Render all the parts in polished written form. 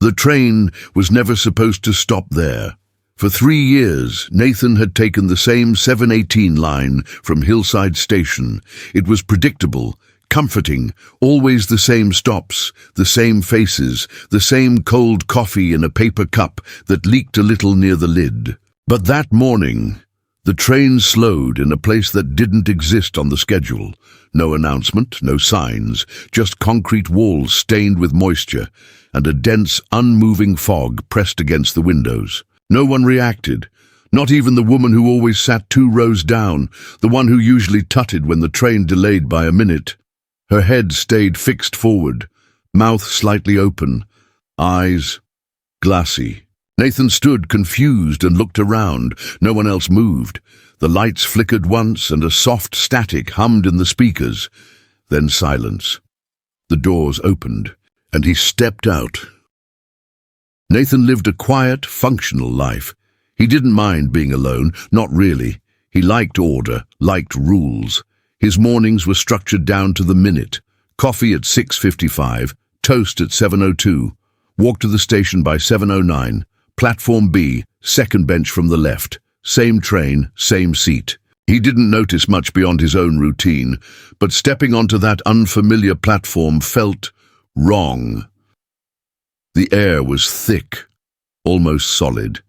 The train was never supposed to stop there. For 3 years, Nathan had taken the same 718 line from Hillside Station. It was predictable, comforting, always the same stops, the same faces, the same cold coffee in a paper cup that leaked a little near the lid. But that morning, the train slowed in a place that didn't exist on the schedule. No announcement, no signs, just concrete walls stained with moisture and a dense, unmoving fog pressed against the windows. No one reacted, not even the woman who always sat 2 rows down, the one who usually tutted when the train delayed by a minute. Her head stayed fixed forward, mouth slightly open, eyes glassy. Nathan stood confused and looked around. No one else moved. The lights flickered once and a soft static hummed in the speakers. Then silence. The doors opened, and he stepped out. Nathan lived a quiet, functional life. He didn't mind being alone, not really. He liked order, liked rules. His mornings were structured down to the minute. Coffee at 6:55, toast at 7:02, walk to the station by 7:09, platform B, second bench from the left, same train, same seat. He didn't notice much beyond his own routine, but stepping onto that unfamiliar platform felt wrong. The air was thick, almost solid.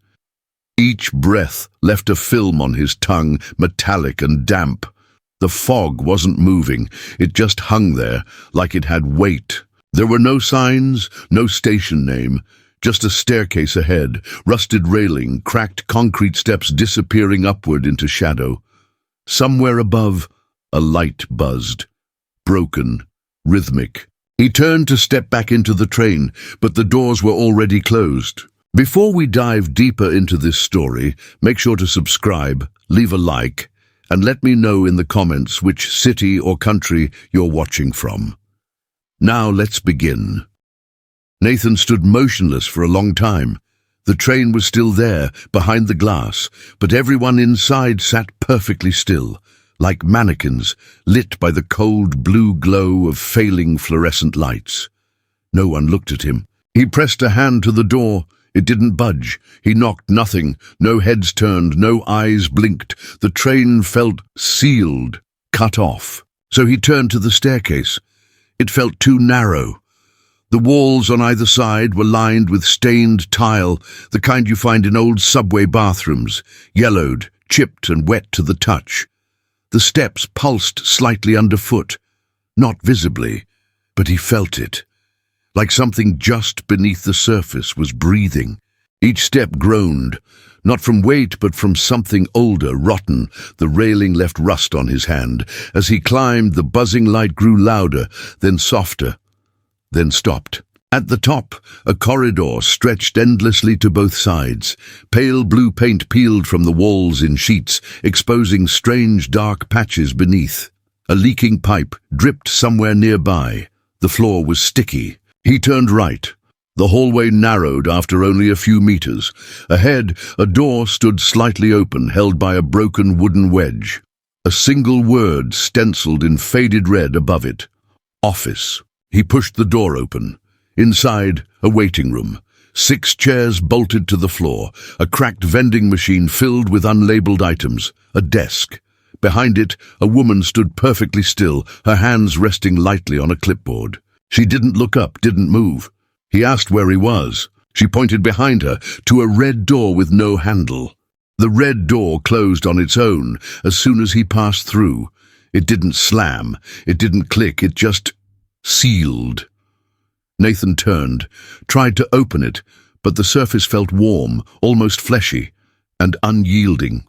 Each breath left a film on his tongue, metallic and damp. The fog wasn't moving, it just hung there, like it had weight. There were no signs, no station name, just a staircase ahead, rusted railing, cracked concrete steps disappearing upward into shadow. Somewhere above, a light buzzed. Broken, rhythmic. He turned to step back into the train, but the doors were already closed. Before we dive deeper into this story, make sure to subscribe, leave a like, and let me know in the comments which city or country you're watching from. Now let's begin. Nathan stood motionless for a long time. The train was still there, behind the glass, but everyone inside sat perfectly still, like mannequins, lit by the cold blue glow of failing fluorescent lights. No one looked at him. He pressed a hand to the door. It didn't budge. He knocked, nothing. No heads turned, no eyes blinked. The train felt sealed, cut off. So he turned to the staircase. It felt too narrow. The walls on either side were lined with stained tile, the kind you find in old subway bathrooms, yellowed, chipped and wet to the touch. The steps pulsed slightly underfoot, not visibly, but he felt it, like something just beneath the surface was breathing. Each step groaned, not from weight but from something older, rotten. The railing left rust on his hand. As he climbed, the buzzing light grew louder, then softer, then stopped. At the top, a corridor stretched endlessly to both sides. Pale blue paint peeled from the walls in sheets, exposing strange dark patches beneath. A leaking pipe dripped somewhere nearby. The floor was sticky. He turned right. The hallway narrowed after only a few meters. Ahead, a door stood slightly open, held by a broken wooden wedge. A single word stenciled in faded red above it. Office. He pushed the door open. Inside, a waiting room. 6 chairs bolted to the floor, a cracked vending machine filled with unlabeled items, a desk. Behind it, a woman stood perfectly still, her hands resting lightly on a clipboard. She didn't look up, didn't move. He asked where he was. She pointed behind her, to a red door with no handle. The red door closed on its own as soon as he passed through. It didn't slam, it didn't click, it just sealed. Nathan turned, tried to open it, but the surface felt warm, almost fleshy, and unyielding.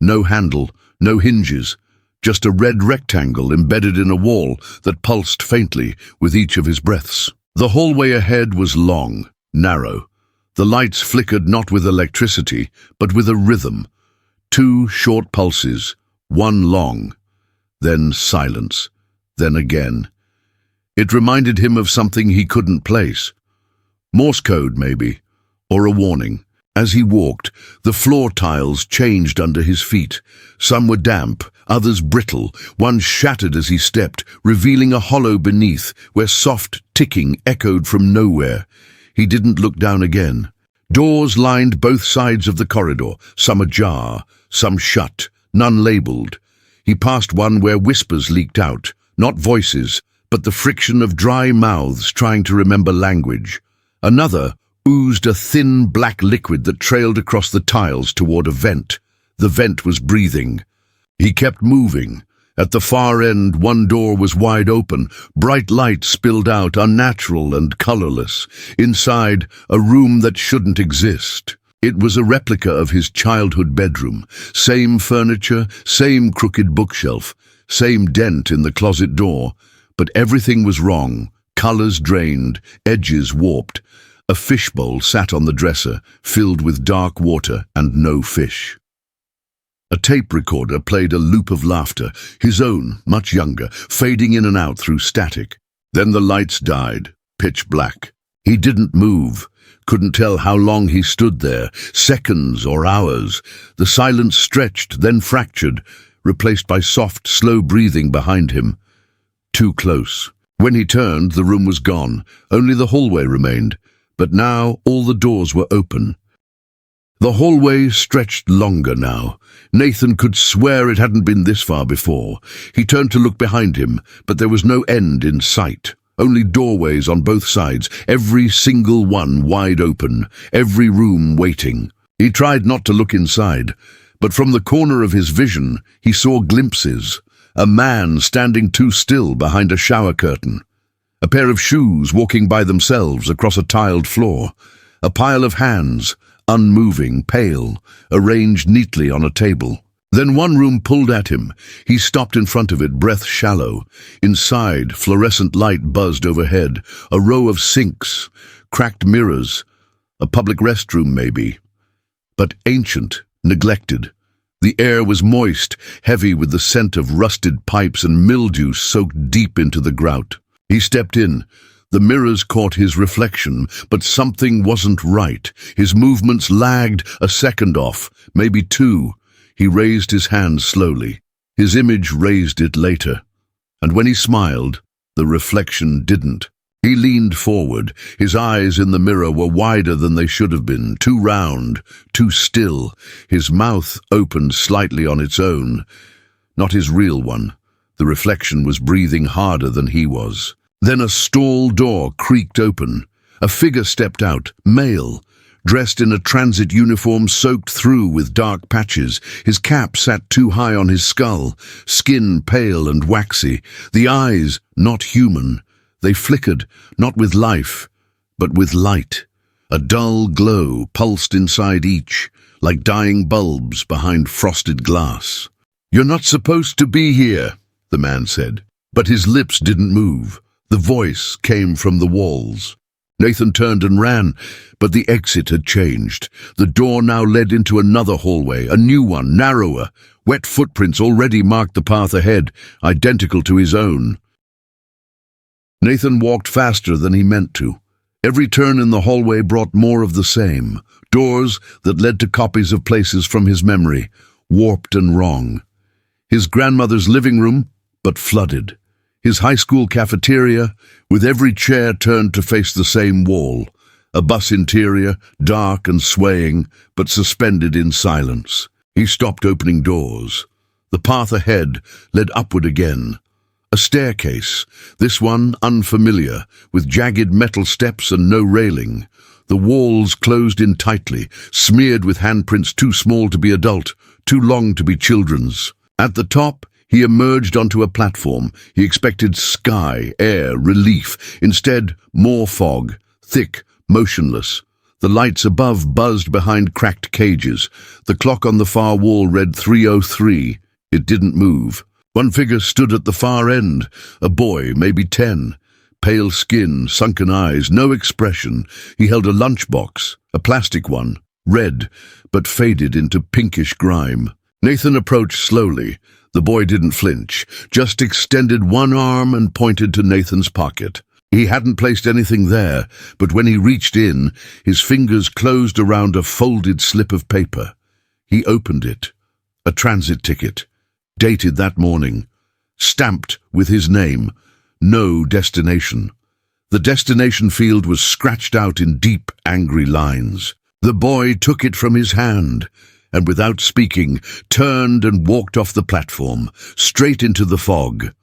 No handle, no hinges, just a red rectangle embedded in a wall that pulsed faintly with each of his breaths. The hallway ahead was long, narrow. The lights flickered not with electricity, but with a rhythm. 2 short pulses, 1 long, then silence, then again. It reminded him of something he couldn't place. Morse code, maybe, or a warning. As he walked, the floor tiles changed under his feet. Some were damp, others brittle. One shattered as he stepped, revealing a hollow beneath, where soft ticking echoed from nowhere. He didn't look down again. Doors lined both sides of the corridor, some ajar, some shut, none labelled. He passed one where whispers leaked out, not voices, but the friction of dry mouths trying to remember language. Another oozed a thin black liquid that trailed across the tiles toward a vent. The vent was breathing. He kept moving. At the far end, one door was wide open. Bright light spilled out, unnatural and colorless. Inside, a room that shouldn't exist. It was a replica of his childhood bedroom. Same furniture, same crooked bookshelf, same dent in the closet door. But everything was wrong. Colors drained, edges warped. A fishbowl sat on the dresser, filled with dark water and no fish. A tape recorder played a loop of laughter, his own, much younger, fading in and out through static. Then the lights died, pitch black. He didn't move, couldn't tell how long he stood there, seconds or hours. The silence stretched, then fractured, replaced by soft, slow breathing behind him. Too close. When he turned, the room was gone. Only the hallway remained. But now all the doors were open. The hallway stretched longer now. Nathan could swear it hadn't been this far before. He turned to look behind him, but there was no end in sight. Only doorways on both sides, every single one wide open, every room waiting. He tried not to look inside, but from the corner of his vision, he saw glimpses. A man standing too still behind a shower curtain. A pair of shoes walking by themselves across a tiled floor. A pile of hands, unmoving, pale, arranged neatly on a table. Then one room pulled at him. He stopped in front of it, breath shallow. Inside, fluorescent light buzzed overhead. A row of sinks, cracked mirrors. A public restroom, maybe. But ancient, neglected. The air was moist, heavy with the scent of rusted pipes and mildew soaked deep into the grout. He stepped in. The mirrors caught his reflection, but something wasn't right. His movements lagged a second off, maybe two. He raised his hand slowly. His image raised it later. And when he smiled, the reflection didn't. He leaned forward. His eyes in the mirror were wider than they should have been, too round, too still. His mouth opened slightly on its own. Not his real one. The reflection was breathing harder than he was. Then a stall door creaked open. A figure stepped out, male, dressed in a transit uniform soaked through with dark patches. His cap sat too high on his skull, skin pale and waxy. The eyes, not human. They flickered, not with life, but with light. A dull glow pulsed inside each, like dying bulbs behind frosted glass. "You're not supposed to be here," the man said, but his lips didn't move. The voice came from the walls. Nathan turned and ran, but the exit had changed. The door now led into another hallway, a new one, narrower. Wet footprints already marked the path ahead, identical to his own. Nathan walked faster than he meant to. Every turn in the hallway brought more of the same. Doors that led to copies of places from his memory, warped and wrong. His grandmother's living room, but flooded. His high school cafeteria, with every chair turned to face the same wall. A bus interior, dark and swaying, but suspended in silence. He stopped opening doors. The path ahead led upward again. A staircase, this one unfamiliar, with jagged metal steps and no railing. The walls closed in tightly, smeared with handprints too small to be adult, too long to be children's. At the top, he emerged onto a platform. He expected sky, air, relief. Instead, more fog, thick, motionless. The lights above buzzed behind cracked cages. The clock on the far wall read 3:03. It didn't move. One figure stood at the far end, a boy, maybe 10. Pale skin, sunken eyes, no expression. He held a lunchbox, a plastic one, red, but faded into pinkish grime. Nathan approached slowly. The boy didn't flinch, just extended one arm and pointed to Nathan's pocket. He hadn't placed anything there, but when he reached in, his fingers closed around a folded slip of paper. He opened it. A transit ticket, dated that morning, stamped with his name, no destination. The destination field was scratched out in deep, angry lines. The boy took it from his hand, and without speaking, turned and walked off the platform, straight into the fog.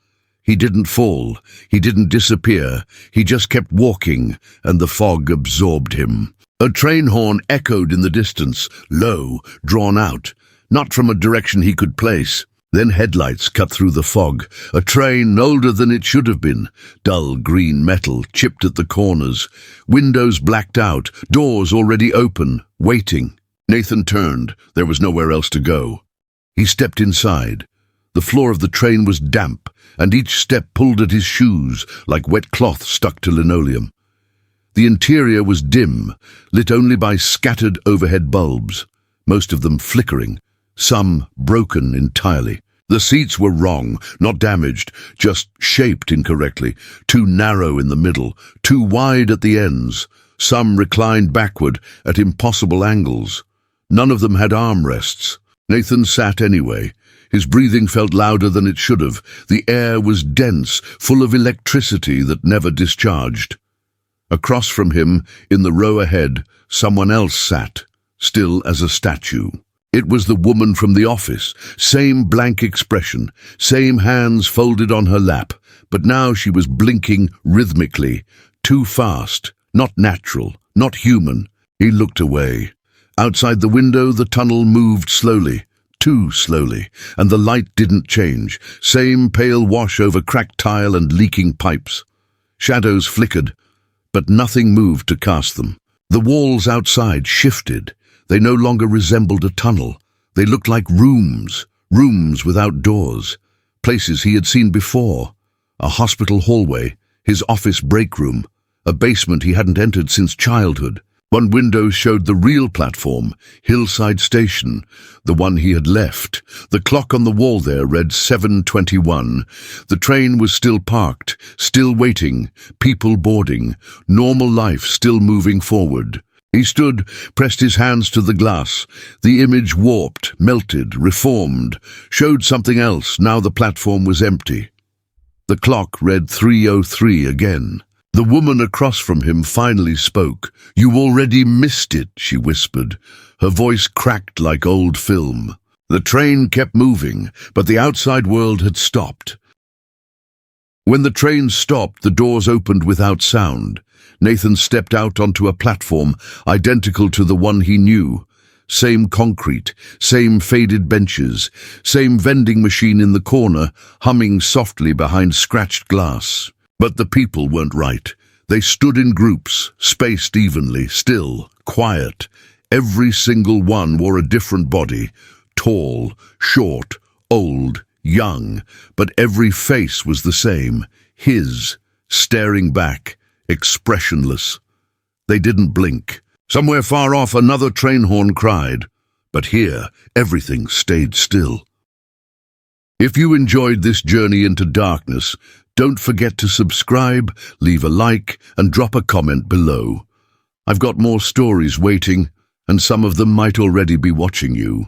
He didn't fall, he didn't disappear, he just kept walking, and the fog absorbed him. A train horn echoed in the distance, low, drawn out, not from a direction he could place. Then headlights cut through the fog, a train older than it should have been, dull green metal chipped at the corners, windows blacked out, doors already open, waiting. Nathan turned. There was nowhere else to go. He stepped inside. The floor of the train was damp, and each step pulled at his shoes like wet cloth stuck to linoleum. The interior was dim, lit only by scattered overhead bulbs, most of them flickering, some broken entirely. The seats were wrong, not damaged, just shaped incorrectly, too narrow in the middle, too wide at the ends. Some reclined backward at impossible angles. None of them had armrests. Nathan sat anyway. His breathing felt louder than it should have. The air was dense, full of electricity that never discharged. Across from him, in the row ahead, someone else sat, still as a statue. It was the woman from the office, same blank expression, same hands folded on her lap, but now she was blinking rhythmically, too fast, not natural, not human. He looked away. Outside the window, the tunnel moved slowly, too slowly, and the light didn't change. Same pale wash over cracked tile and leaking pipes. Shadows flickered, but nothing moved to cast them. The walls outside shifted. They no longer resembled a tunnel. They looked like rooms without doors, places he had seen before. A hospital hallway, his office break room, a basement he hadn't entered since childhood. One window showed the real platform, Hillside Station, the one he had left. The clock on the wall there read 7:21. The train was still parked, still waiting, people boarding, normal life still moving forward. He stood, pressed his hands to the glass. The image warped, melted, reformed, showed something else. Now the platform was empty. The clock read 3:03 again. The woman across from him finally spoke. "You already missed it," she whispered. Her voice cracked like old film. The train kept moving, but the outside world had stopped. When the train stopped, the doors opened without sound. Nathan stepped out onto a platform identical to the one he knew. Same concrete, same faded benches, same vending machine in the corner, humming softly behind scratched glass. But the people weren't right. They stood in groups, spaced evenly, still, quiet. Every single one wore a different body, tall, short, old, young, but every face was the same, his, staring back, expressionless. They didn't blink. Somewhere far off, another train horn cried, but here, everything stayed still. If you enjoyed this journey into darkness, don't forget to subscribe, leave a like, and drop a comment below. I've got more stories waiting, and some of them might already be watching you.